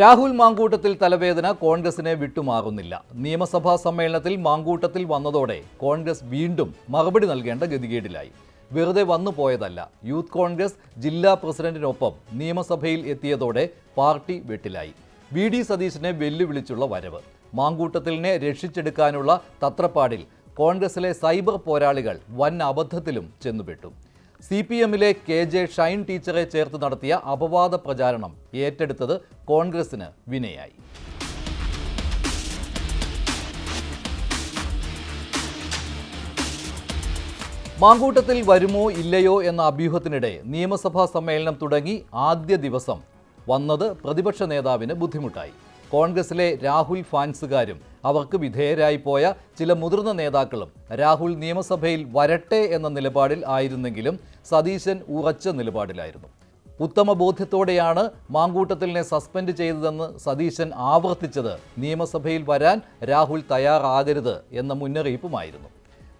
രാഹുൽ മാങ്കൂട്ടത്തിൽ തലവേദന കോൺഗ്രസിനെ വിട്ടുമാറുന്നില്ല. നിയമസഭാ സമ്മേളനത്തിൽ മാങ്കൂട്ടത്തിൽ വന്നതോടെ കോൺഗ്രസ് വീണ്ടും മറുപടി നൽകേണ്ട ഗതികേടിലായി. വെറുതെ വന്നു പോയതല്ല, യൂത്ത് കോൺഗ്രസ് ജില്ലാ പ്രസിഡന്റിനൊപ്പം നിയമസഭയിൽ എത്തിയതോടെ പാർട്ടി വെട്ടിലായി. വി ഡി സതീശനെ വെല്ലുവിളിച്ചുള്ള വരവ്. മാങ്കൂട്ടത്തിലിനെ രക്ഷിച്ചെടുക്കാനുള്ള തത്രപ്പാടിൽ കോൺഗ്രസിലെ സൈബർ പോരാളികൾ വൻ അബദ്ധത്തിലും ചെന്നുപെട്ടു. CPM-ലെ KJ ഷൈൻ ടീച്ചറെ ചേർത്ത് നടത്തിയ അപവാദ പ്രചാരണം ഏറ്റെടുത്തത് കോൺഗ്രസിന് വിനയായി. മാങ്കൂട്ടത്തിൽ വരുമോ ഇല്ലയോ എന്ന അഭ്യൂഹത്തിനിടെ നിയമസഭാ സമ്മേളനം തുടങ്ങി ആദ്യ ദിവസം വന്നത് പ്രതിപക്ഷ നേതാവിന് ബുദ്ധിമുട്ടായി. കോൺഗ്രസിലെ രാഹുൽ ഫാൻസുകാരും അവർക്ക് വിധേയരായി പോയ ചില മുതിർന്ന നേതാക്കളും രാഹുൽ നിയമസഭയിൽ വരട്ടെ എന്ന നിലപാടിൽ ആയിരുന്നെങ്കിലും സതീശൻ ഉറച്ച നിലപാടിലായിരുന്നു. ഉത്തമ ബോധ്യത്തോടെയാണ് മാങ്കൂട്ടത്തിലിനെ സസ്പെൻഡ് ചെയ്തതെന്ന് സതീശൻ ആവർത്തിച്ചത് നിയമസഭയിൽ വരാൻ രാഹുൽ തയ്യാറാകരുത് എന്ന മുന്നറിയിപ്പുമായിരുന്നു.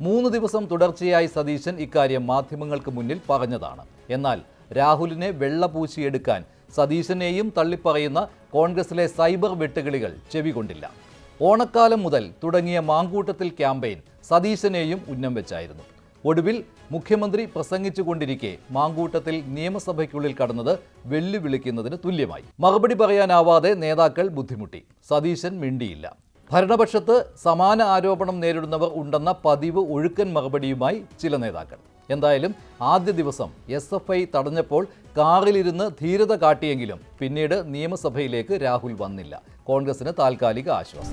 3 ദിവസം തുടർച്ചയായി സതീശൻ ഇക്കാര്യം മാധ്യമങ്ങൾക്ക് മുന്നിൽ പറഞ്ഞതാണ്. എന്നാൽ രാഹുലിനെ വെള്ളപൂശിയെടുക്കാൻ സതീശനെയും തള്ളിപ്പറയുന്ന കോൺഗ്രസിലെ സൈബർ വെട്ടുകിളികൾ ചെവികൊണ്ടില്ല. ഓണക്കാലം മുതൽ തുടങ്ങിയ മാങ്കൂട്ടത്തിൽ ക്യാമ്പയിൻ സതീശനെയും ഉന്നം വെച്ചായിരുന്നു. ഒടുവിൽ മുഖ്യമന്ത്രി പ്രസംഗിച്ചുകൊണ്ടിരിക്കെ മാങ്കൂട്ടത്തിൽ നിയമസഭയ്ക്കുള്ളിൽ കടന്നത് വെല്ലുവിളിക്കുന്നതിന് തുല്യമായി. മറുപടി പറയാനാവാതെ നേതാക്കൾ ബുദ്ധിമുട്ടി. സതീശൻ മിണ്ടിയില്ല. ഭരണപക്ഷത്ത് സമാന ആരോപണം നേരിടുന്നവർ ഉണ്ടെന്ന പതിവ് ഒഴുക്കൻ മറുപടിയുമായി ചില നേതാക്കൾ. എന്തായാലും ആദ്യ ദിവസം SFI തടഞ്ഞപ്പോൾ കാറിലിരുന്ന് ധീരത കാട്ടിയെങ്കിലും പിന്നീട് നിയമസഭയിലേക്ക് രാഹുൽ വന്നില്ല. കോൺഗ്രസിന് താൽക്കാലിക ആശ്വാസം.